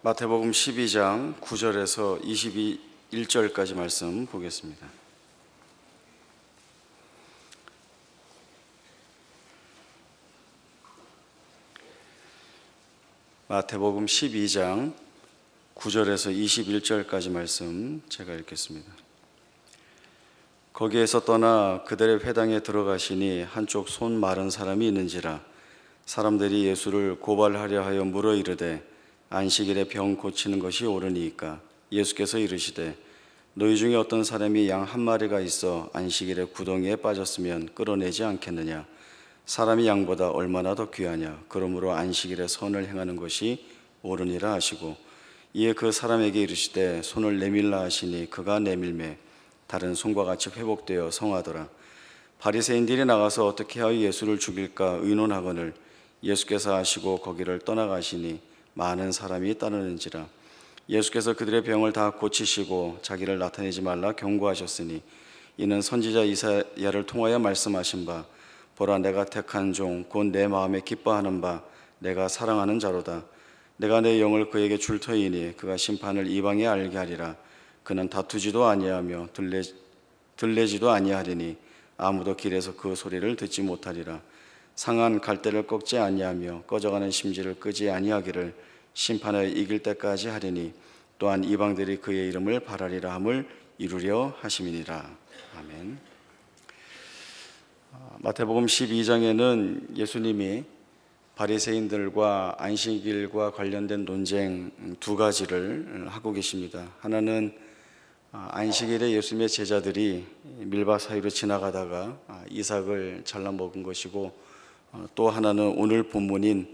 마태복음 12장 9절에서 21절까지 말씀 보겠습니다. 마태복음 12장 9절에서 21절까지 말씀 제가 읽겠습니다. 거기에서 떠나 그들의 회당에 들어가시니 한쪽 손 마른 사람이 있는지라 사람들이 예수를 고발하려 하여 물어 이르되 안식일에 병 고치는 것이 옳으니이까? 예수께서 이르시되 너희 중에 어떤 사람이 양 한 마리가 있어 안식일에 구덩이에 빠졌으면 끌어내지 않겠느냐? 사람이 양보다 얼마나 더 귀하냐? 그러므로 안식일에 선을 행하는 것이 옳으니라 하시고 이에 그 사람에게 이르시되 손을 내밀라 하시니 그가 내밀매 다른 손과 같이 회복되어 성하더라. 바리새인들이 나가서 어떻게 하여 예수를 죽일까 의논하거늘 예수께서 하시고 거기를 떠나가시니 많은 사람이 따르는지라. 예수께서 그들의 병을 다 고치시고 자기를 나타내지 말라 경고하셨으니 이는 선지자 이사야를 통하여 말씀하신 바 보라 내가 택한 종 곧 내 마음에 기뻐하는 바 내가 사랑하는 자로다. 내가 내 영을 그에게 줄 터이니 그가 심판을 이방에 알게 하리라. 그는 다투지도 아니하며 들레지도 아니하리니 아무도 길에서 그 소리를 듣지 못하리라. 상한 갈대를 꺾지 아니하며 꺼져가는 심지를 끄지 아니하기를 심판하여 이길 때까지 하리니 또한 이방들이 그의 이름을 바라리라 함을 이루려 하심이니라. 아멘. 마태복음 12장에는 예수님이 바리새인들과 안식일과 관련된 논쟁 두 가지를 하고 계십니다. 하나는 안식일에 예수님의 제자들이 밀밭 사이로 지나가다가 이삭을 잘라 먹은 것이고 또 하나는 오늘 본문인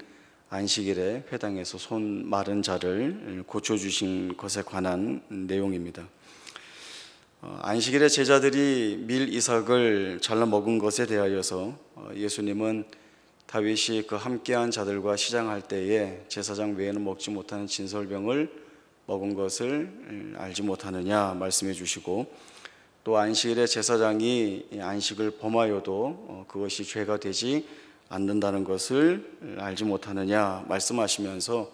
안식일에 회당에서 손 마른 자를 고쳐주신 것에 관한 내용입니다. 안식일에 제자들이 밀 이삭을 잘라 먹은 것에 대하여서 예수님은 다윗이 그 함께한 자들과 시장할 때에 제사장 외에는 먹지 못하는 진설병을 먹은 것을 알지 못하느냐 말씀해 주시고 또 안식일에 제사장이 안식을 범하여도 그것이 죄가 되지 않는다는 것을 알지 못하느냐 말씀하시면서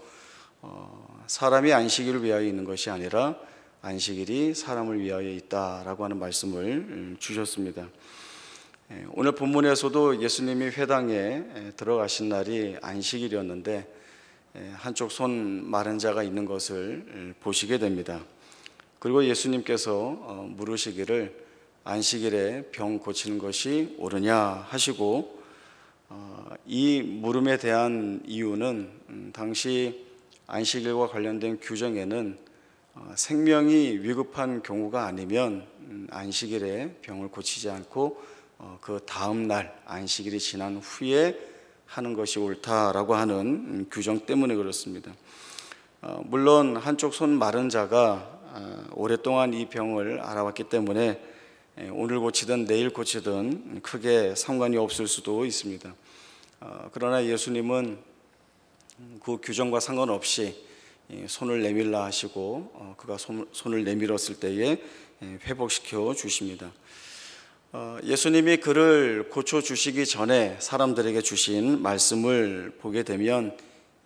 사람이 안식일을 위하여 있는 것이 아니라 안식일이 사람을 위하여 있다라고 하는 말씀을 주셨습니다. 오늘 본문에서도 예수님이 회당에 들어가신 날이 안식일이었는데 한쪽 손 마른 자가 있는 것을 보시게 됩니다. 그리고 예수님께서 물으시기를 안식일에 병 고치는 것이 옳으냐 하시고 이 물음에 대한 이유는 당시 안식일과 관련된 규정에는 생명이 위급한 경우가 아니면 안식일에 병을 고치지 않고 그 다음 날 안식일이 지난 후에 하는 것이 옳다라고 하는 규정 때문에 그렇습니다. 물론 한쪽 손 마른 자가 오랫동안 이 병을 알아왔기 때문에 오늘 고치든 내일 고치든 크게 상관이 없을 수도 있습니다. 그러나 예수님은 그 규정과 상관없이 손을 내밀라 하시고 그가 손을 내밀었을 때에 회복시켜 주십니다. 예수님이 그를 고쳐주시기 전에 사람들에게 주신 말씀을 보게 되면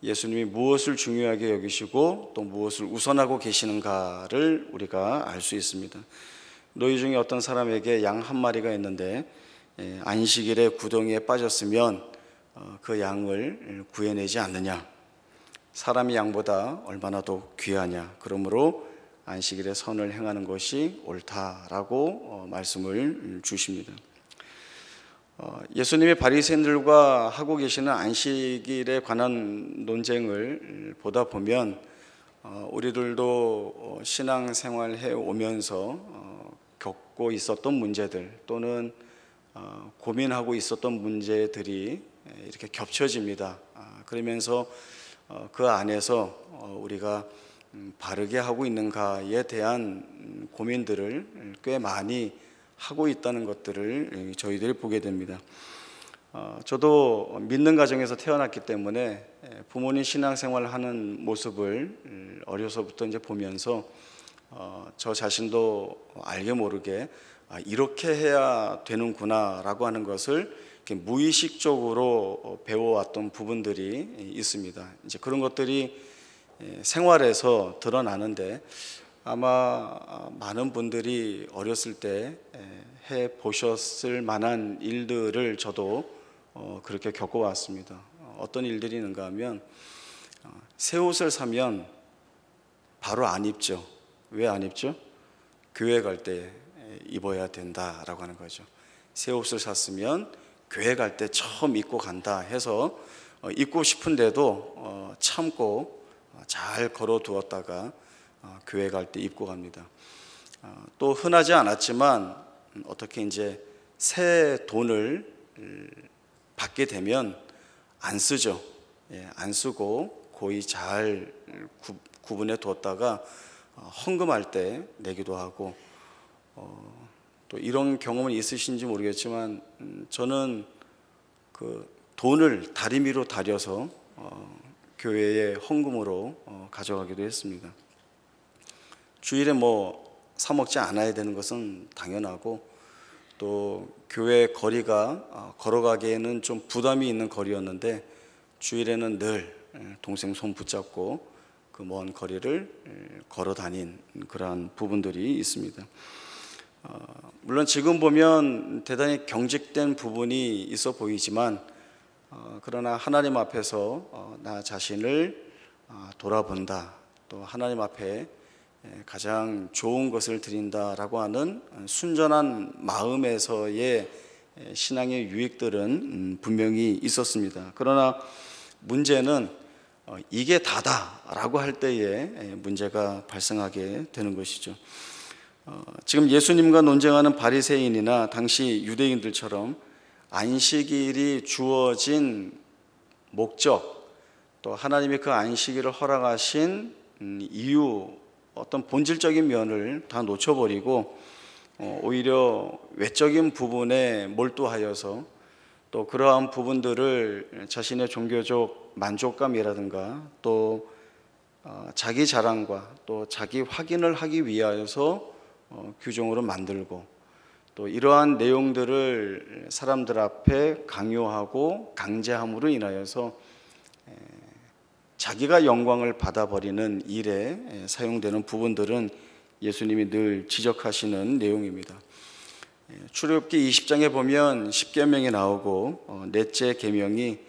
예수님이 무엇을 중요하게 여기시고 또 무엇을 우선하고 계시는가를 우리가 알 수 있습니다. 너희 중에 어떤 사람에게 양 한 마리가 있는데 안식일에 구덩이에 빠졌으면 그 양을 구해내지 않느냐? 사람이 양보다 얼마나 더 귀하냐? 그러므로 안식일에 선을 행하는 것이 옳다라고 말씀을 주십니다. 예수님이 바리새인들과 하고 계시는 안식일에 관한 논쟁을 보다 보면 우리들도 신앙생활 해오면서 겪고 있었던 문제들 또는 고민하고 있었던 문제들이 이렇게 겹쳐집니다. 그러면서 그 안에서 우리가 바르게 하고 있는가에 대한 고민들을 꽤 많이 하고 있다는 것들을 저희들이 보게 됩니다. 저도 믿는 가정에서 태어났기 때문에 부모님 신앙생활을 하는 모습을 어려서부터 이제 보면서 저 자신도 알게 모르게 이렇게 해야 되는구나라고 하는 것을 이렇게 무의식적으로 배워왔던 부분들이 있습니다. 이제 그런 것들이 생활에서 드러나는데, 아마 많은 분들이 어렸을 때 해 보셨을 만한 일들을 저도 그렇게 겪어왔습니다. 어떤 일들이 있는가 하면, 새 옷을 사면 바로 안 입죠. 왜 안 입죠? 교회 갈 때 입어야 된다라고 하는 거죠. 새 옷을 샀으면 교회 갈 때 처음 입고 간다 해서 입고 싶은데도 참고 잘 걸어 두었다가 교회 갈 때 입고 갑니다. 또 흔하지 않았지만 어떻게 이제 새 돈을 받게 되면 안 쓰죠. 안 쓰고 고이 잘 구분해 두었다가 헌금할 때 내기도 하고, 또 이런 경험은 있으신지 모르겠지만 저는 그 돈을 다리미로 다려서 교회에 헌금으로 가져가기도 했습니다. 주일에 사 먹지 않아야 되는 것은 당연하고, 또 교회 거리가 걸어가기에는 좀 부담이 있는 거리였는데 주일에는 늘 동생 손 붙잡고 그 먼 거리를 걸어 다닌 그러한 부분들이 있습니다. 물론 지금 보면 대단히 경직된 부분이 있어 보이지만, 그러나 하나님 앞에서 나 자신을 돌아본다, 또 하나님 앞에 가장 좋은 것을 드린다라고 하는 순전한 마음에서의 신앙의 유익들은 분명히 있었습니다. 그러나 문제는 이게 다다라고 할 때에 문제가 발생하게 되는 것이죠. 지금 예수님과 논쟁하는 바리새인이나 당시 유대인들처럼 안식일이 주어진 목적, 또 하나님이 그 안식일을 허락하신 이유, 어떤 본질적인 면을 다 놓쳐버리고 오히려 외적인 부분에 몰두하여서 또 그러한 부분들을 자신의 종교적 만족감이라든가 또 자기 자랑과 또 자기 확인을 하기 위하여서 규정으로 만들고, 또 이러한 내용들을 사람들 앞에 강요하고 강제함으로 인하여서 자기가 영광을 받아버리는 일에 사용되는 부분들은 예수님이 늘 지적하시는 내용입니다. 출애굽기 20장에 보면 10계명이 나오고 넷째 계명이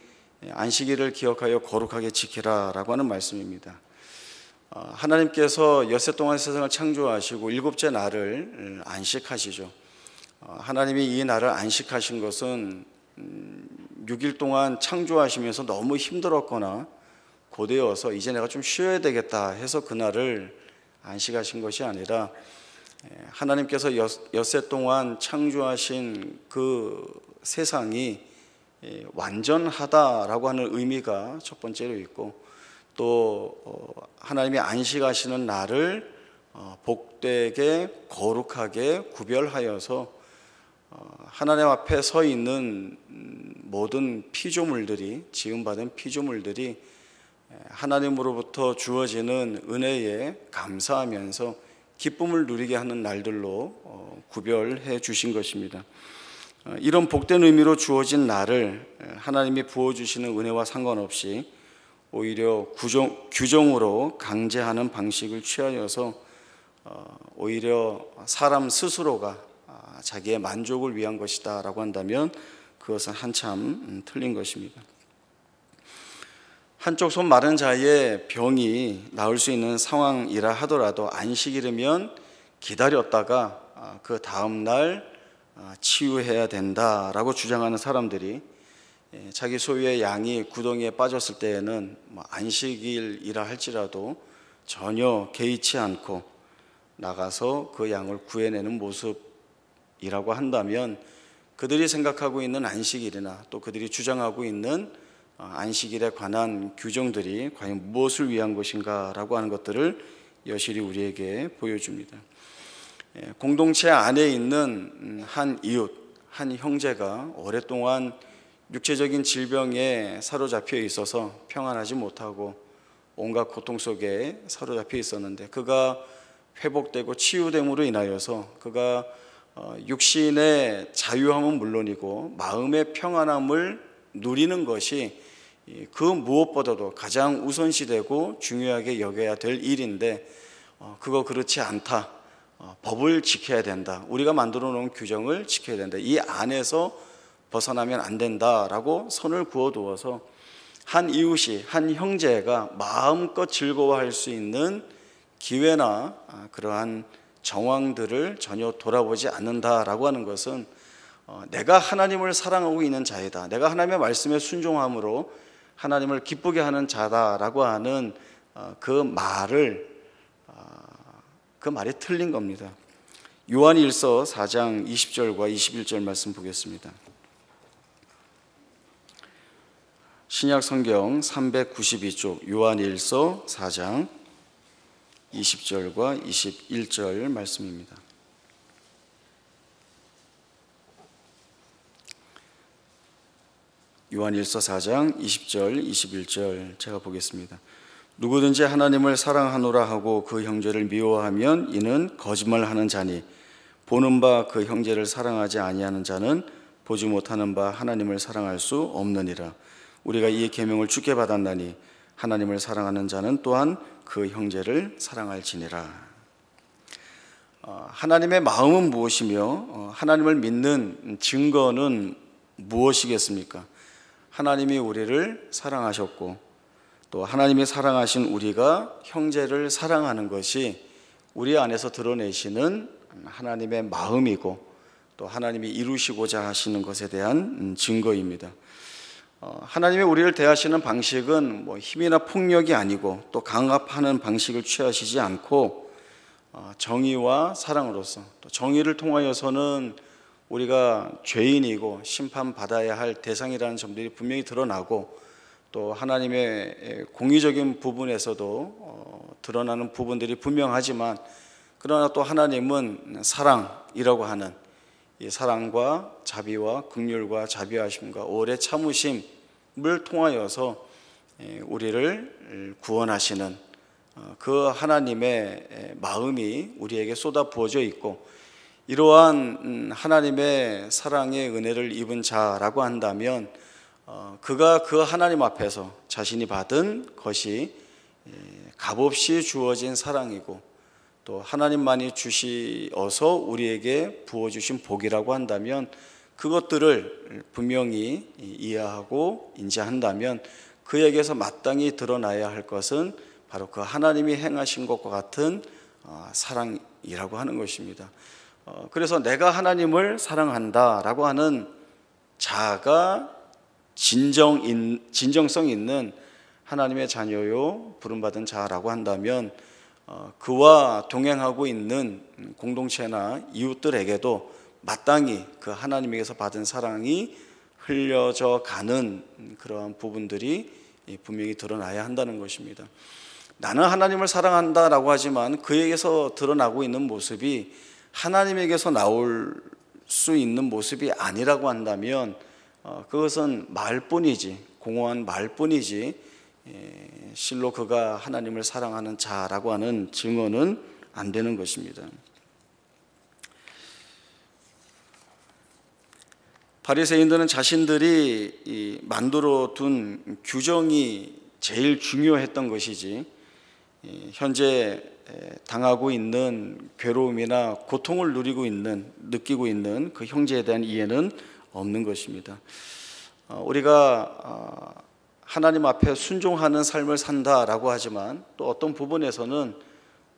안식일을 기억하여 거룩하게 지키라 라고 하는 말씀입니다. 하나님께서 엿새 동안 세상을 창조하시고 일곱째 날을 안식하시죠. 하나님이 이 날을 안식하신 것은 6일 동안 창조하시면서 너무 힘들었거나 고되어서 이제 내가 좀 쉬어야 되겠다 해서 그날을 안식하신 것이 아니라, 하나님께서 엿새 동안 창조하신 그 세상이 완전하다라고 하는 의미가 첫 번째로 있고, 또 하나님이 안식하시는 날을 복되게 거룩하게 구별하여서 하나님 앞에 서 있는 모든 피조물들이, 지음받은 피조물들이 하나님으로부터 주어지는 은혜에 감사하면서 기쁨을 누리게 하는 날들로 구별해 주신 것입니다. 이런 복된 의미로 주어진 날을 하나님이 부어주시는 은혜와 상관없이 오히려 규정으로 강제하는 방식을 취하여서 오히려 사람 스스로가 자기의 만족을 위한 것이다 라고 한다면 그것은 한참 틀린 것입니다. 한쪽 손 마른 자의 병이 나을 수 있는 상황이라 하더라도 안식일이면 기다렸다가 그 다음 날 치유해야 된다라고 주장하는 사람들이 자기 소유의 양이 구덩이에 빠졌을 때에는 안식일이라 할지라도 전혀 개의치 않고 나가서 그 양을 구해내는 모습이라고 한다면, 그들이 생각하고 있는 안식일이나 또 그들이 주장하고 있는 안식일에 관한 규정들이 과연 무엇을 위한 것인가 라고 하는 것들을 여실히 우리에게 보여줍니다. 공동체 안에 있는 한 이웃, 한 형제가 오랫동안 육체적인 질병에 사로잡혀 있어서 평안하지 못하고 온갖 고통 속에 사로잡혀 있었는데, 그가 회복되고 치유됨으로 인하여서 그가 육신의 자유함은 물론이고 마음의 평안함을 누리는 것이 그 무엇보다도 가장 우선시되고 중요하게 여겨야 될 일인데 그거 그렇지 않다. 법을 지켜야 된다. 우리가 만들어 놓은 규정을 지켜야 된다. 이 안에서 벗어나면 안 된다라고 선을 그어두어서 한 이웃이, 한 형제가 마음껏 즐거워할 수 있는 기회나 그러한 정황들을 전혀 돌아보지 않는다라고 하는 것은 내가 하나님을 사랑하고 있는 자이다. 내가 하나님의 말씀에 순종함으로 하나님을 기쁘게 하는 자다라고 하는 그 말이 틀린 겁니다. 요한일서 4장 20절과 21절 말씀 보겠습니다. 신약 성경 392쪽 요한일서 4장 20절과 21절 말씀입니다. 요한일서 4장 20절 21절 제가 보겠습니다. 누구든지 하나님을 사랑하노라 하고 그 형제를 미워하면 이는 거짓말하는 자니 보는 바 그 형제를 사랑하지 아니하는 자는 보지 못하는 바 하나님을 사랑할 수 없느니라. 우리가 이 계명을 주께 받았나니 하나님을 사랑하는 자는 또한 그 형제를 사랑할지니라. 하나님의 마음은 무엇이며 하나님을 믿는 증거는 무엇이겠습니까? 하나님이 우리를 사랑하셨고 또 하나님이 사랑하신 우리가 형제를 사랑하는 것이 우리 안에서 드러내시는 하나님의 마음이고 또 하나님이 이루시고자 하시는 것에 대한 증거입니다. 하나님이 우리를 대하시는 방식은 힘이나 폭력이 아니고 또 강압하는 방식을 취하시지 않고 정의와 사랑으로서 또 정의를 통하여서는 우리가 죄인이고 심판받아야 할 대상이라는 점들이 분명히 드러나고 또 하나님의 공의적인 부분에서도 드러나는 부분들이 분명하지만 그러나 또 하나님은 사랑이라고 하는 이 사랑과 자비와 긍휼과 자비하심과 오래 참으심을 통하여서 우리를 구원하시는 그 하나님의 마음이 우리에게 쏟아 부어져 있고 이러한 하나님의 사랑의 은혜를 입은 자라고 한다면 그가 그 하나님 앞에서 자신이 받은 것이 값없이 주어진 사랑이고 또 하나님만이 주시어서 우리에게 부어주신 복이라고 한다면 그것들을 분명히 이해하고 인지한다면 그에게서 마땅히 드러나야 할 것은 바로 그 하나님이 행하신 것과 같은 사랑이라고 하는 것입니다. 그래서 내가 하나님을 사랑한다라고 하는 자가 진정성 있는 하나님의 자녀요 부름받은 자라고 한다면 그와 동행하고 있는 공동체나 이웃들에게도 마땅히 그 하나님에게서 받은 사랑이 흘려져 가는 그러한 부분들이 분명히 드러나야 한다는 것입니다. 나는 하나님을 사랑한다라고 하지만 그에게서 드러나고 있는 모습이 하나님에게서 나올 수 있는 모습이 아니라고 한다면 그것은 말뿐이지, 공허한 말뿐이지 실로 그가 하나님을 사랑하는 자라고 하는 증언은 안 되는 것입니다. 바리새인들은 자신들이 만들어 둔 규정이 제일 중요했던 것이지 현재 당하고 있는 괴로움이나 고통을 느끼고 있는 그 형제에 대한 이해는 없는 것입니다. 우리가 하나님 앞에 순종하는 삶을 산다라고 하지만 또 어떤 부분에서는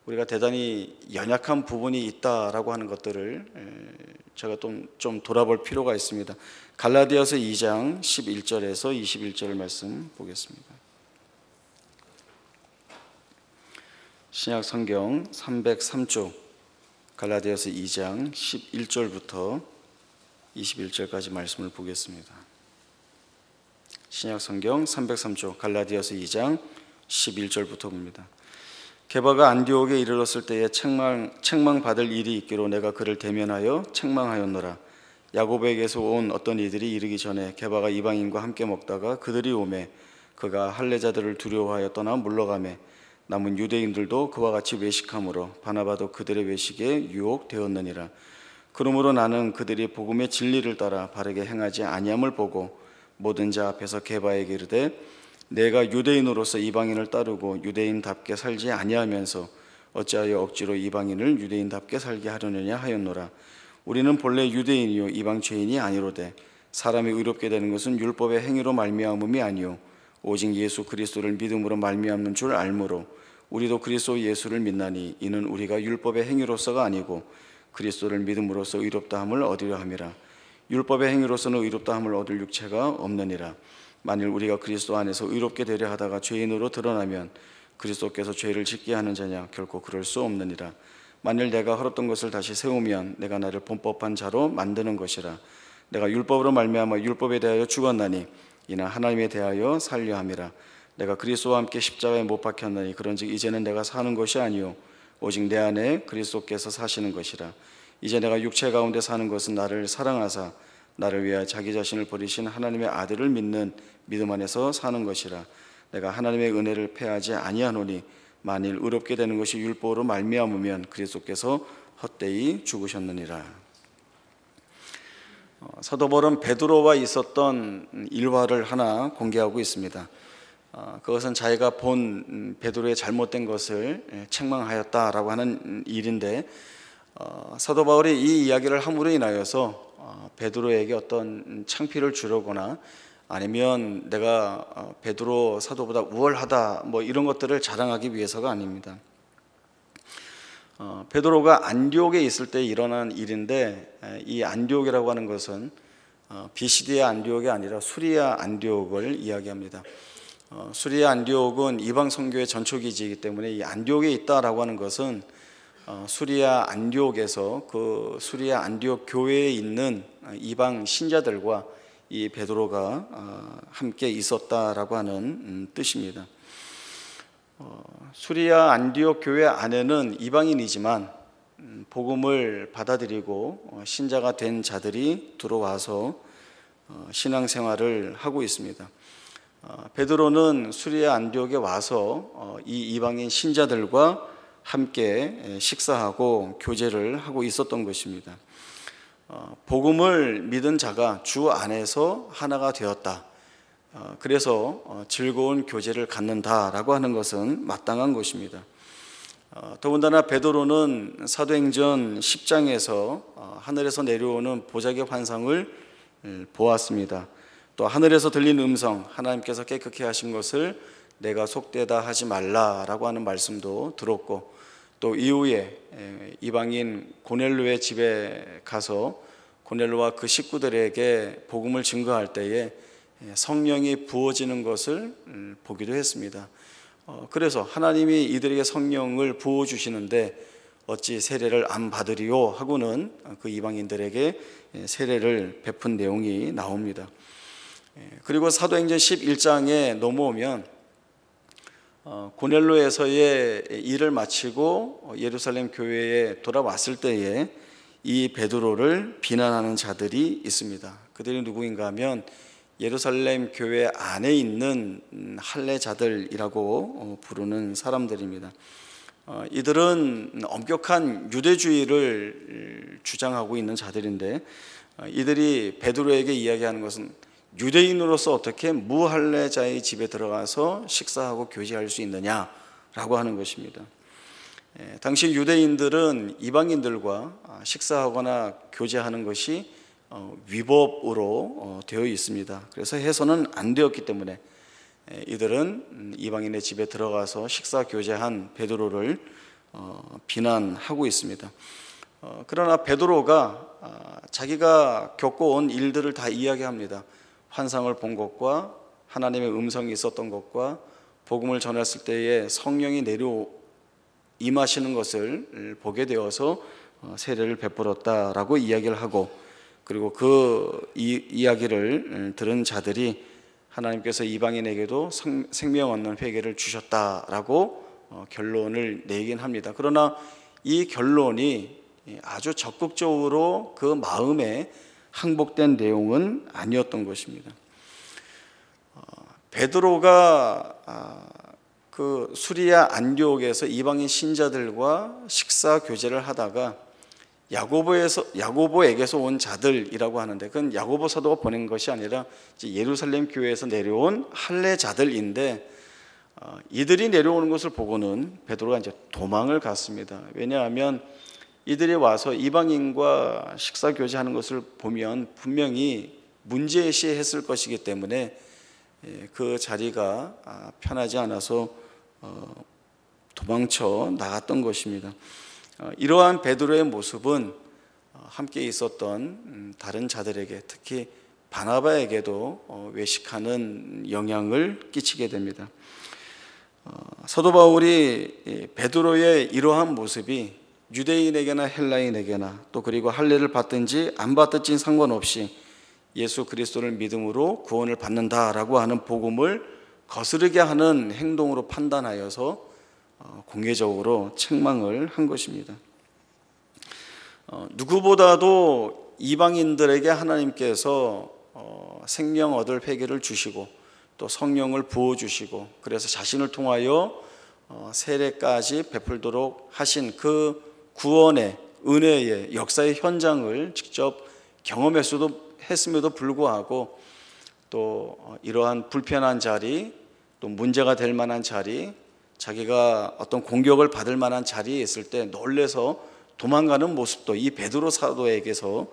우리가 대단히 연약한 부분이 있다라고 하는 것들을 제가 좀 돌아볼 필요가 있습니다. 갈라디아서 2장 11절에서 21절 말씀 보겠습니다. 신약 성경 303쪽 갈라디아서 2장 11절부터 21절까지 말씀을 보겠습니다. 신약 성경 303쪽 갈라디아서 2장 11절부터 봅니다. 게바가 안디옥에 이르렀을 때에 책망받을 일이 있기로 내가 그를 대면하여 책망하였노라. 야고보에게서 온 어떤 이들이 이르기 전에 게바가 이방인과 함께 먹다가 그들이 오매 그가 할례자들을 두려워하여 떠나 물러가매 남은 유대인들도 그와 같이 외식함으로 바나바도 그들의 외식에 유혹되었느니라. 그러므로 나는 그들이 복음의 진리를 따라 바르게 행하지 아니함을 보고 모든 자 앞에서 게바에게 이르되 내가 유대인으로서 이방인을 따르고 유대인답게 살지 아니하면서 어찌하여 억지로 이방인을 유대인답게 살게 하려느냐 하였노라. 우리는 본래 유대인이요 이방 죄인이 아니로되 사람이 의롭게 되는 것은 율법의 행위로 말미암음이 아니요 오직 예수 그리스도를 믿음으로 말미암는 줄 알므로 우리도 그리스도 예수를 믿나니 이는 우리가 율법의 행위로서가 아니고 그리스도를 믿음으로써 의롭다함을 얻으려 함이라. 율법의 행위로서는 의롭다함을 얻을 육체가 없느니라. 만일 우리가 그리스도 안에서 의롭게 되려 하다가 죄인으로 드러나면 그리스도께서 죄를 짓게 하는 자냐? 결코 그럴 수 없느니라. 만일 내가 헐었던 것을 다시 세우면 내가 나를 본법한 자로 만드는 것이라. 내가 율법으로 말미암아 율법에 대하여 죽었나니 이는 하나님에 대하여 살려 함이라. 내가 그리스도와 함께 십자가에 못 박혔나니 그런즉 이제는 내가 사는 것이 아니요 오직 내 안에 그리스도께서 사시는 것이라. 이제 내가 육체 가운데 사는 것은 나를 사랑하사 나를 위하여 자기 자신을 버리신 하나님의 아들을 믿는 믿음 안에서 사는 것이라. 내가 하나님의 은혜를 패하지 아니하노니 만일 의롭게 되는 것이 율법으로 말미암으면 그리스도께서 헛되이 죽으셨느니라. 사도 바울은 베드로와 있었던 일화를 하나 공개하고 있습니다. 그것은 자기가 본 베드로의 잘못된 것을 책망하였다라고 하는 일인데 사도 바울이 이 이야기를 함으로 인하여서 베드로에게 어떤 창피를 주려거나 아니면 내가 베드로 사도보다 우월하다 뭐 이런 것들을 자랑하기 위해서가 아닙니다. 베드로가 안디옥에 있을 때 일어난 일인데 이 안디옥이라고 하는 것은 비시디아 안디옥이 아니라 수리아 안디옥을 이야기합니다. 수리아 안디옥은 이방 선교의 전초기지이기 때문에 이 안디옥에 있다라고 하는 것은 수리아 안디옥에서 그 수리아 안디옥 교회에 있는 이방 신자들과 이 베드로가 함께 있었다라고 하는 뜻입니다. 수리아 안디옥 교회 안에는 이방인이지만 복음을 받아들이고 신자가 된 자들이 들어와서 신앙생활을 하고 있습니다. 베드로는 수리아 안디옥에 와서 이 이방인 신자들과 함께 식사하고 교제를 하고 있었던 것입니다. 복음을 믿은 자가 주 안에서 하나가 되었다. 그래서 즐거운 교제를 갖는다라고 하는 것은 마땅한 것입니다. 더군다나 베드로는 사도행전 10장에서 하늘에서 내려오는 보자기 환상을 보았습니다. 또 하늘에서 들린 음성, 하나님께서 깨끗게 하신 것을 내가 속되다 하지 말라라고 하는 말씀도 들었고, 또 이후에 이방인 고넬료의 집에 가서 고넬료와 그 식구들에게 복음을 증거할 때에 성령이 부어지는 것을 보기도 했습니다. 그래서 하나님이 이들에게 성령을 부어주시는데 어찌 세례를 안 받으리요 하고는 그 이방인들에게 세례를 베푼 내용이 나옵니다. 그리고 사도행전 11장에 넘어오면 고넬로에서의 일을 마치고 예루살렘 교회에 돌아왔을 때에 이 베드로를 비난하는 자들이 있습니다. 그들이 누구인가 하면 예루살렘 교회 안에 있는 할례자들이라고 부르는 사람들입니다. 이들은 엄격한 유대주의를 주장하고 있는 자들인데 이들이 베드로에게 이야기하는 것은 유대인으로서 어떻게 무할례자의 집에 들어가서 식사하고 교제할 수 있느냐라고 하는 것입니다. 당시 유대인들은 이방인들과 식사하거나 교제하는 것이 위법으로 되어 있습니다. 그래서 해서는 안 되었기 때문에 이들은 이방인의 집에 들어가서 식사 교제한 베드로를 비난하고 있습니다. 그러나 베드로가 자기가 겪어온 일들을 다 이야기합니다. 환상을 본 것과 하나님의 음성이 있었던 것과 복음을 전했을 때에 성령이 내려 임하시는 것을 보게 되어서 세례를 베풀었다라고 이야기를 하고, 그리고 그 이야기를 들은 자들이 하나님께서 이방인에게도 생명 얻는 회개를 주셨다라고 결론을 내긴 합니다. 그러나 이 결론이 아주 적극적으로 그 마음에 항복된 내용은 아니었던 것입니다. 베드로가 그 수리아 안디옥에서 이방인 신자들과 식사 교제를 하다가 야고보에게서 온 자들이라고 하는데, 그건 야고보 사도가 보낸 것이 아니라 이제 예루살렘 교회에서 내려온 할례자들인데, 이들이 내려오는 것을 보고는 베드로가 이제 도망을 갔습니다. 왜냐하면 이들이 와서 이방인과 식사 교제하는 것을 보면 분명히 문제시했을 것이기 때문에 그 자리가 편하지 않아서 도망쳐 나갔던 것입니다. 이러한 베드로의 모습은 함께 있었던 다른 자들에게, 특히 바나바에게도 외식하는 영향을 끼치게 됩니다. 사도 바울이 베드로의 이러한 모습이 유대인에게나 헬라인에게나 또 그리고 할례를 받든지 안 받든지 상관없이 예수 그리스도를 믿음으로 구원을 받는다라고 하는 복음을 거스르게 하는 행동으로 판단하여서 공개적으로 책망을 한 것입니다. 누구보다도 이방인들에게 하나님께서 생명 얻을 회개를 주시고 또 성령을 부어주시고, 그래서 자신을 통하여 세례까지 베풀도록 하신 그 구원의 은혜의 역사의 현장을 직접 경험했음에도 불구하고, 또 이러한 불편한 자리, 또 문제가 될 만한 자리, 자기가 어떤 공격을 받을 만한 자리에 있을 때 놀래서 도망가는 모습도 이 베드로 사도에게서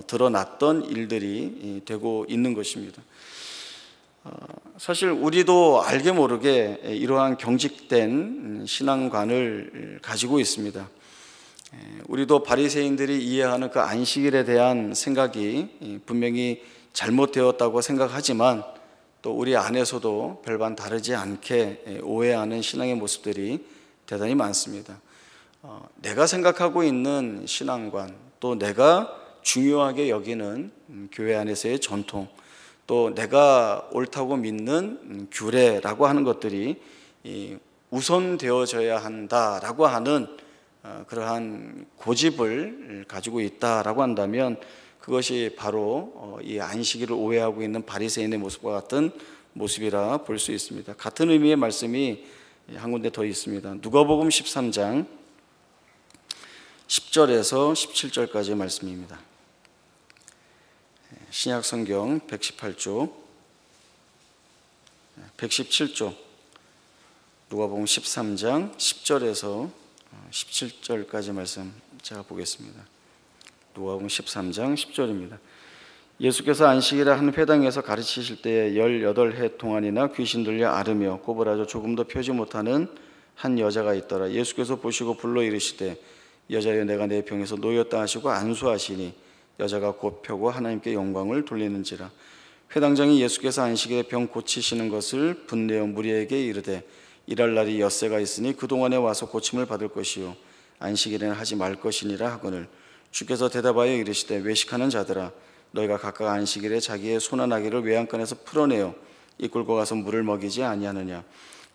드러났던 일들이 되고 있는 것입니다. 사실 우리도 알게 모르게 이러한 경직된 신앙관을 가지고 있습니다. 우리도 바리새인들이 이해하는 그 안식일에 대한 생각이 분명히 잘못되었다고 생각하지만, 또 우리 안에서도 별반 다르지 않게 오해하는 신앙의 모습들이 대단히 많습니다. 내가 생각하고 있는 신앙관, 또 내가 중요하게 여기는 교회 안에서의 전통, 또 내가 옳다고 믿는 규례라고 하는 것들이 우선되어져야 한다라고 하는 그러한 고집을 가지고 있다라고 한다면, 그것이 바로 이 안식일을 오해하고 있는 바리새인의 모습과 같은 모습이라 볼 수 있습니다. 같은 의미의 말씀이 한 군데 더 있습니다. 누가복음 13장 10절에서 17절까지의 말씀입니다. 신약 성경 118조 117조 누가복음 13장 10절에서 17절까지 말씀 제가 보겠습니다. 누가복음 13장 10절입니다. 예수께서 안식일에 한 회당에서 가르치실 때에 18해 동안이나 귀신 들려 앓으며 꼬부라져 조금도 펴지 못하는 한 여자가 있더라. 예수께서 보시고 불러 이르시되 여자여, 내가 내 병에서 놓였다 하시고 안수하시니 여자가 곧 펴고 하나님께 영광을 돌리는지라. 회당장이 예수께서 안식일에 병 고치시는 것을 분내어 무리에게 이르되 일할 날이 엿새가 있으니 그동안에 와서 고침을 받을 것이요 안식일에는 하지 말 것이니라 하거늘, 주께서 대답하여 이르시되 외식하는 자들아, 너희가 각각 안식일에 자기의 소나 나귀를 외양간에서 풀어내어 이끌고 가서 물을 먹이지 아니하느냐.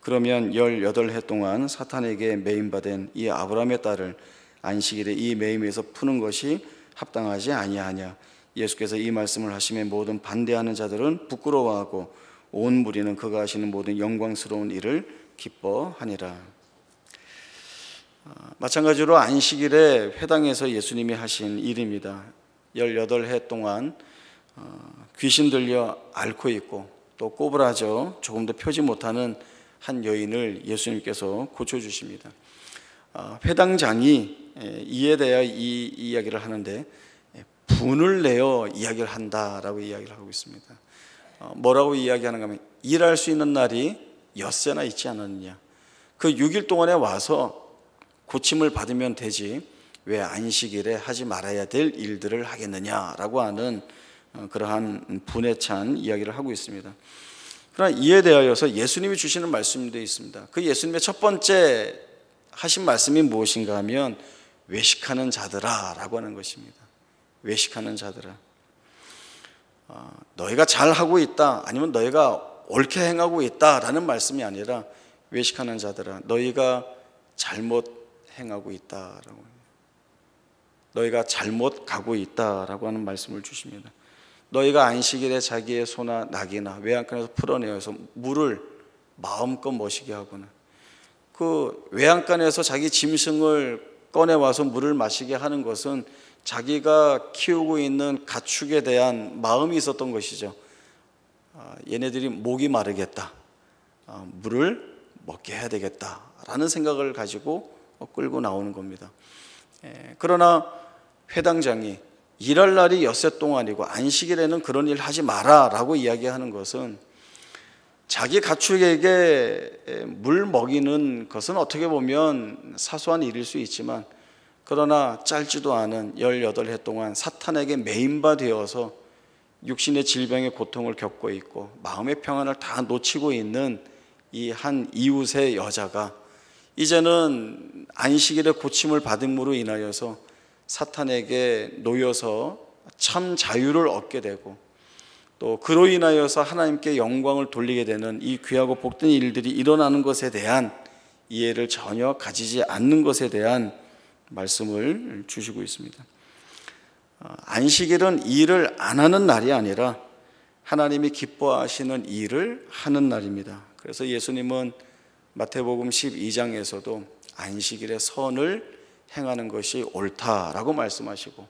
그러면 18해 동안 사탄에게 매임받은 이 아브라함의 딸을 안식일에 이 매임에서 푸는 것이 합당하지 아니하냐. 예수께서 이 말씀을 하시며 모든 반대하는 자들은 부끄러워하고 온 무리는 그가 하시는 모든 영광스러운 일을 기뻐하니라. 마찬가지로 안식일에 회당에서 예수님이 하신 일입니다. 18해 동안 귀신 들려 앓고 있고 또 꼬부라져 조금도 펴지 못하는 한 여인을 예수님께서 고쳐주십니다. 회당장이 이에 대하여 이 이야기를 하는데 분을 내어 이야기를 한다라고 이야기를 하고 있습니다. 뭐라고 이야기하는가 하면, 일할 수 있는 날이 엿새나 있지 않았느냐. 그 6일 동안에 와서 고침을 받으면 되지 왜 안식일에 하지 말아야 될 일들을 하겠느냐라고 하는 그러한 분에 찬 이야기를 하고 있습니다. 그러나 이에 대하여서 예수님이 주시는 말씀도 있습니다. 그 예수님의 첫 번째 하신 말씀이 무엇인가 하면 외식하는 자들아 라고 하는 것입니다. 외식하는 자들아, 너희가 잘하고 있다, 아니면 너희가 옳게 행하고 있다라는 말씀이 아니라 외식하는 자들아, 너희가 잘못 행하고 있다라고, 너희가 잘못 가고 있다라고 하는 말씀을 주십니다. 너희가 안식일에 자기의 소나 나귀나 외양간에서 풀어내어서 물을 마음껏 머시게 하거나, 그 외양간에서 자기 짐승을 꺼내와서 물을 마시게 하는 것은 자기가 키우고 있는 가축에 대한 마음이 있었던 것이죠. 얘네들이 목이 마르겠다, 물을 먹게 해야 되겠다라는 생각을 가지고 끌고 나오는 겁니다. 그러나 회당장이 일할 날이 엿새 동안이고 안식일에는 그런 일 하지 마라 라고 이야기하는 것은 자기 가축에게 물 먹이는 것은 어떻게 보면 사소한 일일 수 있지만, 그러나 짧지도 않은 18해 동안 사탄에게 매인바 되어서 육신의 질병의 고통을 겪고 있고 마음의 평안을 다 놓치고 있는 이 한 이웃의 여자가 이제는 안식일의 고침을 받음으로 인하여서 사탄에게 놓여서 참 자유를 얻게 되고, 또 그로 인하여서 하나님께 영광을 돌리게 되는 이 귀하고 복된 일들이 일어나는 것에 대한 이해를 전혀 가지지 않는 것에 대한 말씀을 주시고 있습니다. 안식일은 일을 안 하는 날이 아니라 하나님이 기뻐하시는 일을 하는 날입니다. 그래서 예수님은 마태복음 12장에서도 안식일에 선을 행하는 것이 옳다라고 말씀하시고,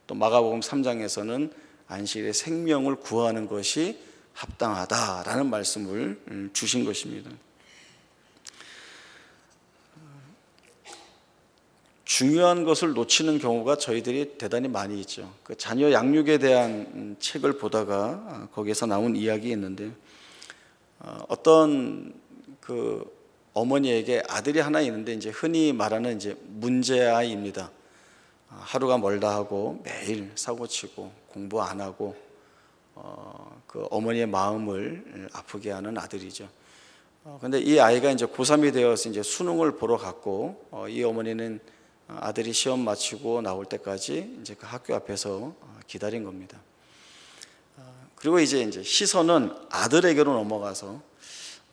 또 마가복음 3장에서는 안식일에 생명을 구하는 것이 합당하다라는 말씀을 주신 것입니다. 중요한 것을 놓치는 경우가 저희들이 대단히 많이 있죠. 그 자녀 양육에 대한 책을 보다가 거기에서 나온 이야기 있는데, 어떤 그 어머니에게 아들이 하나 있는데 이제 흔히 말하는 이제 문제아이입니다. 하루가 멀다 하고 매일 사고치고 공부 안 하고 그 어머니의 마음을 아프게 하는 아들이죠. 근데 이 아이가 이제 고3이 되어서 이제 수능을 보러 갔고, 이 어머니는 아들이 시험 마치고 나올 때까지 이제 그 학교 앞에서 기다린 겁니다. 그리고 이제 시선은 아들에게로 넘어가서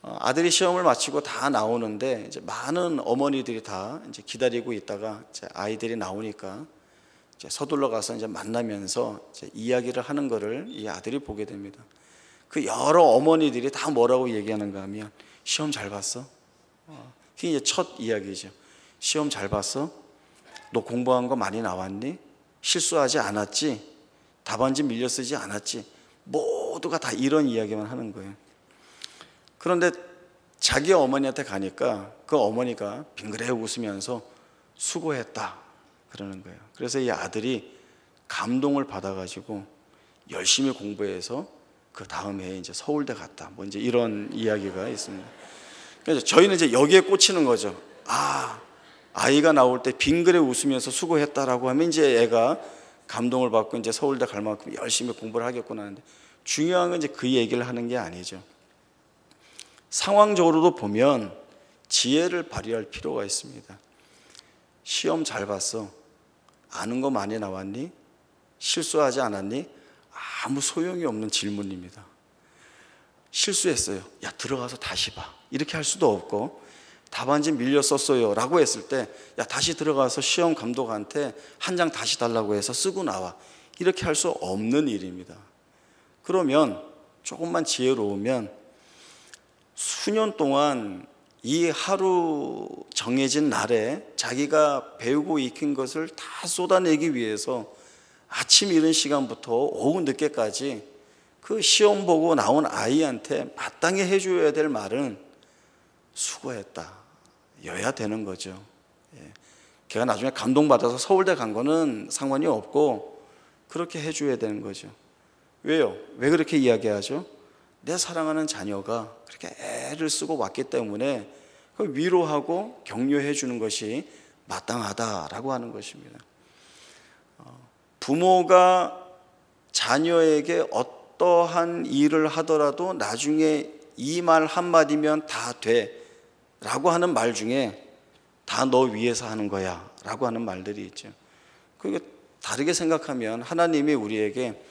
아들이 시험을 마치고 다 나오는데 이제 많은 어머니들이 다 이제 기다리고 있다가 이제 아이들이 나오니까 이제 서둘러 가서 이제 만나면서 이제 이야기를 하는 것을 이 아들이 보게 됩니다. 그 여러 어머니들이 다 뭐라고 얘기하는가 하면, 시험 잘 봤어? 그게 이제 첫 이야기죠. 시험 잘 봤어? 너 공부한 거 많이 나왔니? 실수하지 않았지? 답안지 밀려 쓰지 않았지? 모두가 다 이런 이야기만 하는 거예요. 그런데 자기 어머니한테 가니까 그 어머니가 빙그레 웃으면서 수고했다 그러는 거예요. 그래서 이 아들이 감동을 받아가지고 열심히 공부해서 그 다음 해에 이제 서울대 갔다, 뭐 이제 이런 이야기가 있습니다. 그래서 저희는 이제 여기에 꽂히는 거죠. 아이가 나올 때 빙그레 웃으면서 수고했다라고 하면 이제 애가 감동을 받고 이제 서울대 갈 만큼 열심히 공부를 하겠구나 하는데, 중요한 건 이제 그 얘기를 하는 게 아니죠. 상황적으로도 보면 지혜를 발휘할 필요가 있습니다. 시험 잘 봤어? 아는 거 많이 나왔니? 실수하지 않았니? 아무 소용이 없는 질문입니다. 실수했어요. 야, 들어가서 다시 봐. 이렇게 할 수도 없고, 답안지 밀려 썼어요 라고 했을 때, 야, 다시 들어가서 시험 감독한테 한 장 다시 달라고 해서 쓰고 나와. 이렇게 할 수 없는 일입니다. 그러면 조금만 지혜로우면 수년 동안 이 하루 정해진 날에 자기가 배우고 익힌 것을 다 쏟아내기 위해서 아침 이른 시간부터 오후 늦게까지 그 시험 보고 나온 아이한테 마땅히 해줘야 될 말은 수고했다 여야 되는 거죠. 걔가 나중에 감동받아서 서울대 간 거는 상관이 없고 그렇게 해줘야 되는 거죠. 왜요? 왜 그렇게 이야기하죠? 내 사랑하는 자녀가 그렇게 애를 쓰고 왔기 때문에 그걸 위로하고 격려해 주는 것이 마땅하다라고 하는 것입니다. 부모가 자녀에게 어떠한 일을 하더라도 나중에 이 말 한마디면 다 돼 라고 하는 말 중에 다 너 위해서 하는 거야 라고 하는 말들이 있죠. 그게 다르게 생각하면 하나님이 우리에게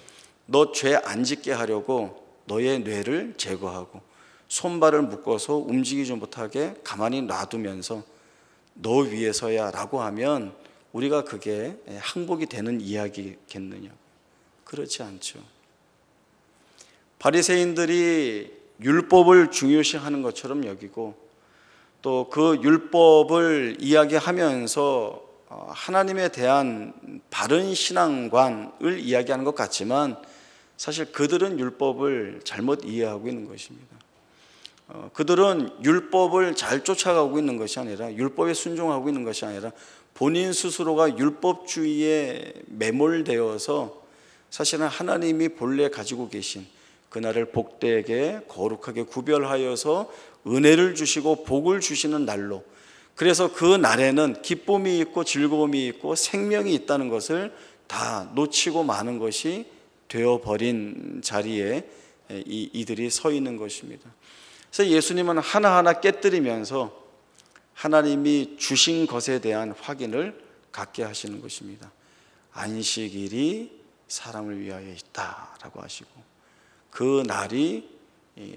너 죄 안 짓게 하려고 너의 뇌를 제거하고 손발을 묶어서 움직이지 못하게 가만히 놔두면서 너 위해서야 라고 하면 우리가 그게 항복이 되는 이야기겠느냐? 그렇지 않죠. 바리새인들이 율법을 중요시하는 것처럼 여기고 또 그 율법을 이야기하면서 하나님에 대한 바른 신앙관을 이야기하는 것 같지만 사실 그들은 율법을 잘못 이해하고 있는 것입니다. 그들은 율법을 잘 쫓아가고 있는 것이 아니라, 율법에 순종하고 있는 것이 아니라 본인 스스로가 율법주의에 매몰되어서 사실은 하나님이 본래 가지고 계신 그날을 복되게 거룩하게 구별하여서 은혜를 주시고 복을 주시는 날로, 그래서 그 날에는 기쁨이 있고 즐거움이 있고 생명이 있다는 것을 다 놓치고 마는 것이 되어버린 자리에 이들이 서 있는 것입니다. 그래서 예수님은 하나하나 깨뜨리면서 하나님이 주신 것에 대한 확인을 갖게 하시는 것입니다. 안식일이 사람을 위하여 있다라고 하시고, 그 날이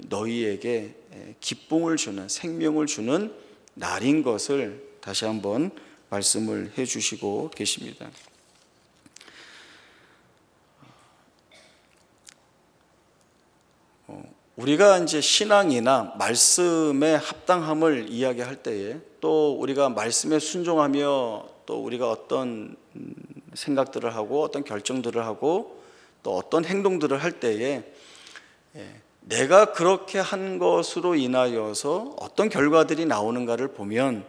너희에게 기쁨을 주는, 생명을 주는 날인 것을 다시 한번 말씀을 해 주시고 계십니다. 우리가 이제 신앙이나 말씀의 합당함을 이야기할 때에, 또 우리가 말씀에 순종하며 또 우리가 어떤 생각들을 하고 어떤 결정들을 하고 또 어떤 행동들을 할 때에 내가 그렇게 한 것으로 인하여서 어떤 결과들이 나오는가를 보면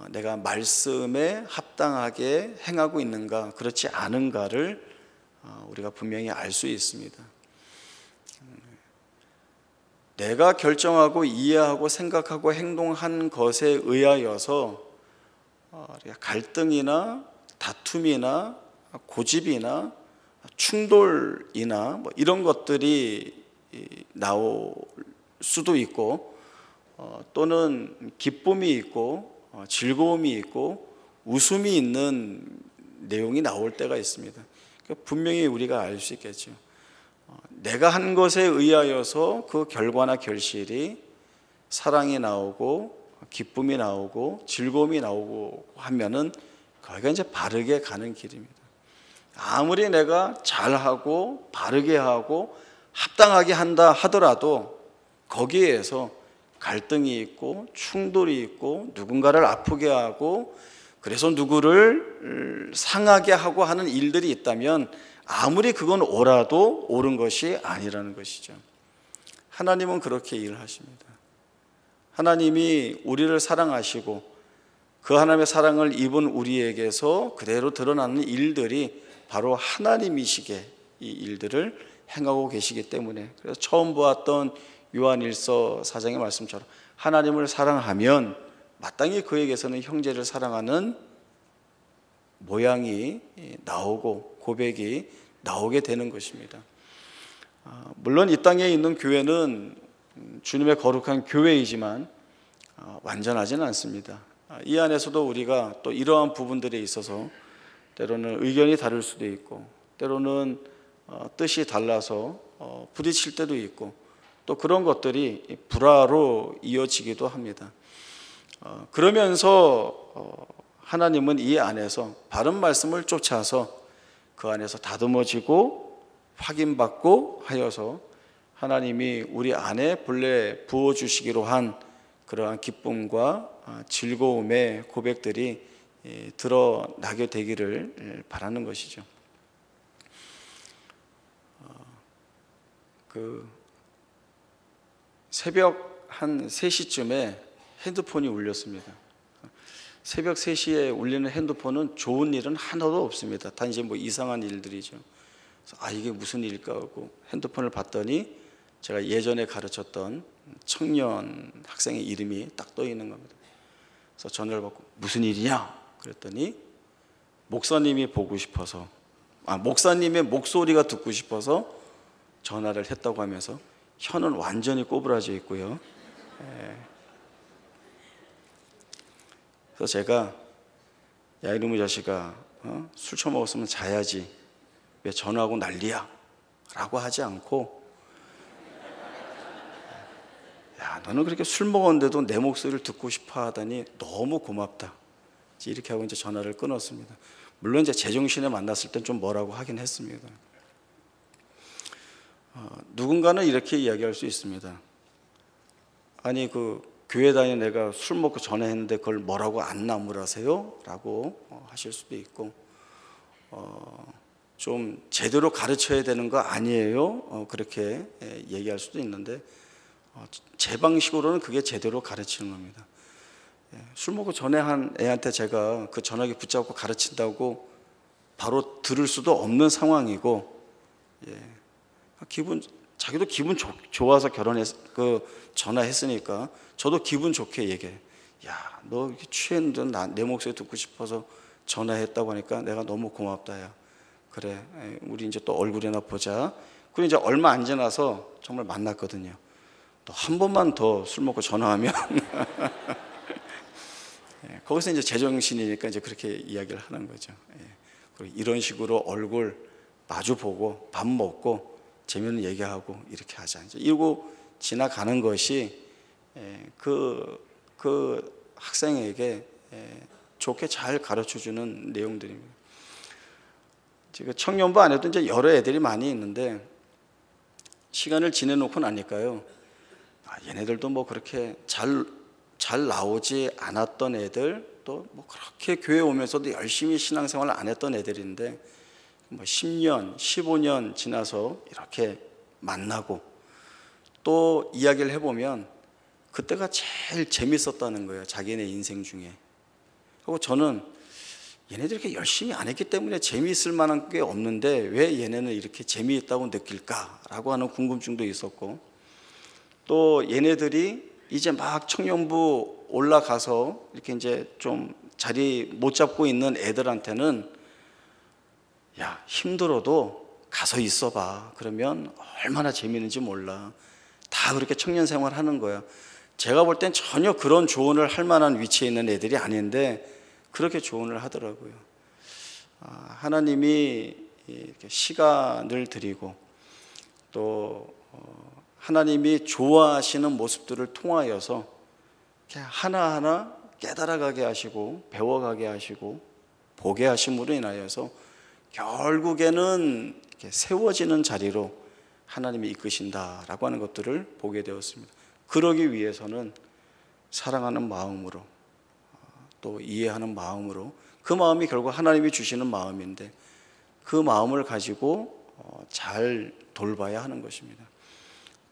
내가 말씀에 합당하게 행하고 있는가 그렇지 않은가를 우리가 분명히 알 수 있습니다. 내가 결정하고 이해하고 생각하고 행동한 것에 의하여서 갈등이나 다툼이나 고집이나 충돌이나 이런 것들이 나올 수도 있고, 또는 기쁨이 있고 즐거움이 있고 웃음이 있는 내용이 나올 때가 있습니다. 분명히 우리가 알 수 있겠죠. 내가 한 것에 의하여서 그 결과나 결실이 사랑이 나오고 기쁨이 나오고 즐거움이 나오고 하면은 거기가 이제 바르게 가는 길입니다. 아무리 내가 잘하고 바르게 하고 합당하게 한다 하더라도 거기에서 갈등이 있고 충돌이 있고 누군가를 아프게 하고 그래서 누구를 상하게 하고 하는 일들이 있다면 아무리 그건 옳아도 옳은 것이 아니라는 것이죠. 하나님은 그렇게 일하십니다. 하나님이 우리를 사랑하시고 그 하나님의 사랑을 입은 우리에게서 그대로 드러나는 일들이 바로 하나님이시게 이 일들을 행하고 계시기 때문에, 그래서 처음 보았던 요한일서 4장의 말씀처럼 하나님을 사랑하면 마땅히 그에게서는 형제를 사랑하는 모양이 나오고 고백이 나오게 되는 것입니다. 물론 이 땅에 있는 교회는 주님의 거룩한 교회이지만 완전하지는 않습니다. 이 안에서도 우리가 또 이러한 부분들에 있어서 때로는 의견이 다를 수도 있고, 때로는 뜻이 달라서 부딪힐 때도 있고, 또 그런 것들이 불화로 이어지기도 합니다. 그러면서 하나님은 이 안에서 바른 말씀을 쫓아서 그 안에서 다듬어지고 확인받고 하여서 하나님이 우리 안에 본래 부어주시기로 한 그러한 기쁨과 즐거움의 고백들이 드러나게 되기를 바라는 것이죠. 그 새벽 한 3시쯤에 핸드폰이 울렸습니다. 새벽 3시에 울리는 핸드폰은 좋은 일은 하나도 없습니다. 단지 이상한 일들이죠. 그래서 이게 무슨 일일까 하고 핸드폰을 봤더니 제가 예전에 가르쳤던 청년 학생의 이름이 딱 떠 있는 겁니다. 그래서 전화를 받고 무슨 일이냐 그랬더니 목사님이 보고 싶어서, 목사님의 목소리가 듣고 싶어서 전화를 했다고 하면서 혀는 완전히 꼬부라져 있고요. 그래서 제가 야 이놈의 자식아, 술 처먹었으면 자야지 왜 전화하고 난리야 라고 하지 않고, 야 너는 그렇게 술 먹었는데도 내 목소리를 듣고 싶어 하다니 너무 고맙다 이렇게 하고 이제 전화를 끊었습니다. 물론 이제 제정신에 만났을 땐 좀 뭐라고 하긴 했습니다. 누군가는 이렇게 이야기할 수 있습니다. 아니 그 교회 다니는 내가 술 먹고 전화했는데 그걸 뭐라고 안 나무라세요? 라고 하실 수도 있고, 좀 제대로 가르쳐야 되는 거 아니에요? 그렇게 얘기할 수도 있는데, 제 방식으로는 그게 제대로 가르치는 겁니다. 술 먹고 전화한 애한테 제가 그 전화기 붙잡고 가르친다고 바로 들을 수도 없는 상황이고, 자기도 기분 좋아서 전화했으니까 저도 기분 좋게 얘기해. 야, 너 이렇게 취했는데 내 목소리 듣고 싶어서 전화했다고 하니까 내가 너무 고맙다. 야, 그래, 우리 이제 또 얼굴이나 보자. 그리고 이제 얼마 안 지나서 정말 만났거든요. 또 한 번만 더 술 먹고 전화하면 거기서 이제 제정신이니까 이제 그렇게 이야기를 하는 거죠. 그리고 이런 식으로 얼굴 마주 보고 밥 먹고 재미있는 얘기하고 이렇게 하자. 이러고 지나가는 것이 그 학생에게 좋게 잘 가르쳐주는 내용들입니다. 지금 청년부 안에도 이제 여러 애들이 많이 있는데 시간을 지내놓고 나니까요, 얘네들도 뭐 그렇게 잘 나오지 않았던 애들, 또 뭐 그렇게 교회 오면서도 열심히 신앙생활을 안 했던 애들인데 뭐 10년, 15년 지나서 이렇게 만나고 또 이야기를 해보면 그때가 제일 재밌었다는 거예요, 자기네 인생 중에. 그리고 저는 얘네들이 이렇게 열심히 안 했기 때문에 재미있을 만한 게 없는데 왜 얘네는 이렇게 재미있다고 느낄까라고 하는 궁금증도 있었고, 또 얘네들이 이제 막 청년부 올라가서 이렇게 이제 좀 자리 못 잡고 있는 애들한테는 야, 힘들어도 가서 있어봐. 그러면 얼마나 재미있는지 몰라. 다 그렇게 청년 생활 하는 거야. 제가 볼 땐 전혀 그런 조언을 할 만한 위치에 있는 애들이 아닌데 그렇게 조언을 하더라고요. 하나님이 이렇게 시간을 드리고 또 하나님이 좋아하시는 모습들을 통하여서 하나하나 깨달아가게 하시고 배워가게 하시고 보게 하심으로 인하여서 결국에는 이렇게 세워지는 자리로 하나님이 이끄신다라고 하는 것들을 보게 되었습니다. 그러기 위해서는 사랑하는 마음으로 또 이해하는 마음으로, 그 마음이 결국 하나님이 주시는 마음인데 그 마음을 가지고 잘 돌봐야 하는 것입니다.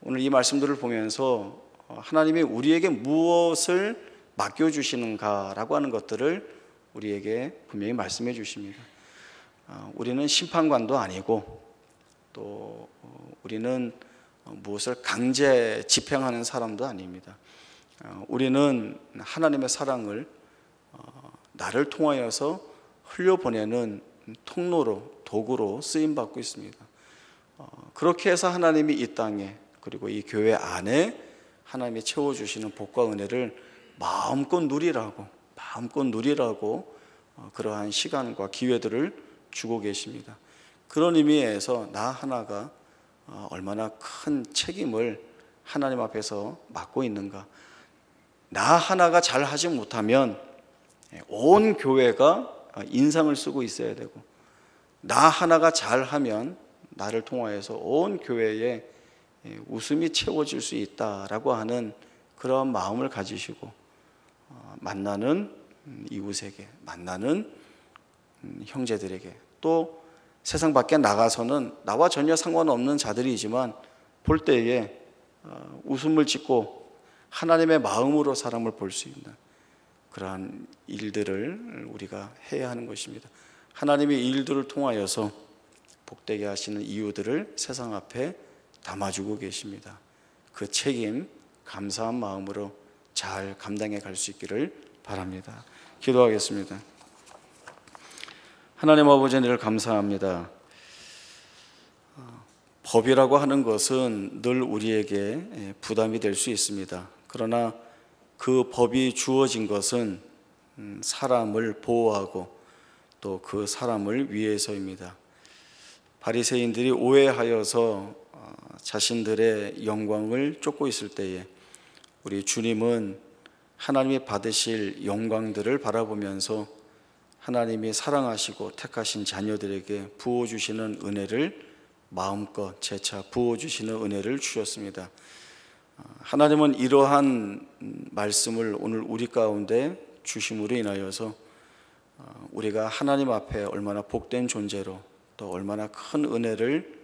오늘 이 말씀들을 보면서 하나님이 우리에게 무엇을 맡겨주시는가라고 하는 것들을 우리에게 분명히 말씀해 주십니다. 우리는 심판관도 아니고 또 우리는 무엇을 강제 집행하는 사람도 아닙니다. 우리는 하나님의 사랑을 나를 통하여서 흘려보내는 통로로, 도구로 쓰임받고 있습니다. 그렇게 해서 하나님이 이 땅에 그리고 이 교회 안에 하나님이 채워주시는 복과 은혜를 마음껏 누리라고 그러한 시간과 기회들을 주고 계십니다. 그런 의미에서 나 하나가 얼마나 큰 책임을 하나님 앞에서 맡고 있는가. 나 하나가 잘 하지 못하면 온 교회가 인상을 쓰고 있어야 되고, 나 하나가 잘하면 나를 통하여서 온 교회에 웃음이 채워질 수 있다라고 하는 그런 마음을 가지시고 만나는 이웃에게, 만나는 형제들에게, 또 세상 밖에 나가서는 나와 전혀 상관없는 자들이지만 볼 때에 웃음을 짓고 하나님의 마음으로 사람을 볼 수 있는 그러한 일들을 우리가 해야 하는 것입니다. 하나님의 이 일들을 통하여서 복되게 하시는 이유들을 세상 앞에 담아주고 계십니다. 그 책임 감사한 마음으로 잘 감당해 갈 수 있기를 바랍니다. 기도하겠습니다. 하나님 아버지, 늘 감사합니다. 법이라고 하는 것은 늘 우리에게 부담이 될 수 있습니다. 그러나 그 법이 주어진 것은 사람을 보호하고 또 그 사람을 위해서입니다. 바리새인들이 오해하여서 자신들의 영광을 쫓고 있을 때에 우리 주님은 하나님이 받으실 영광들을 바라보면서 하나님이 사랑하시고 택하신 자녀들에게 부어주시는 은혜를 마음껏 재차 부어주시는 은혜를 주셨습니다. 하나님은 이러한 말씀을 오늘 우리 가운데 주심으로 인하여서 우리가 하나님 앞에 얼마나 복된 존재로 또 얼마나 큰 은혜를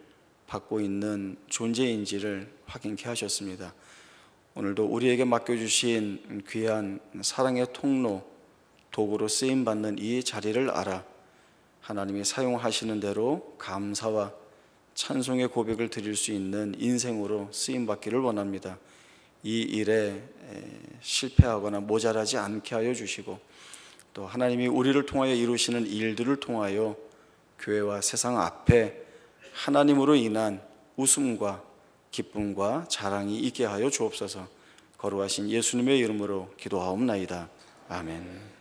받고 있는 존재인지를 확인케 하셨습니다. 오늘도 우리에게 맡겨주신 귀한 사랑의 통로, 도구로 쓰임받는 이 자리를 알아 하나님이 사용하시는 대로 감사와 찬송의 고백을 드릴 수 있는 인생으로 쓰임받기를 원합니다. 이 일에 실패하거나 모자라지 않게 하여 주시고 또 하나님이 우리를 통하여 이루시는 일들을 통하여 교회와 세상 앞에 하나님으로 인한 웃음과 기쁨과 자랑이 있게 하여 주옵소서. 거룩하신 예수님의 이름으로 기도하옵나이다. 아멘.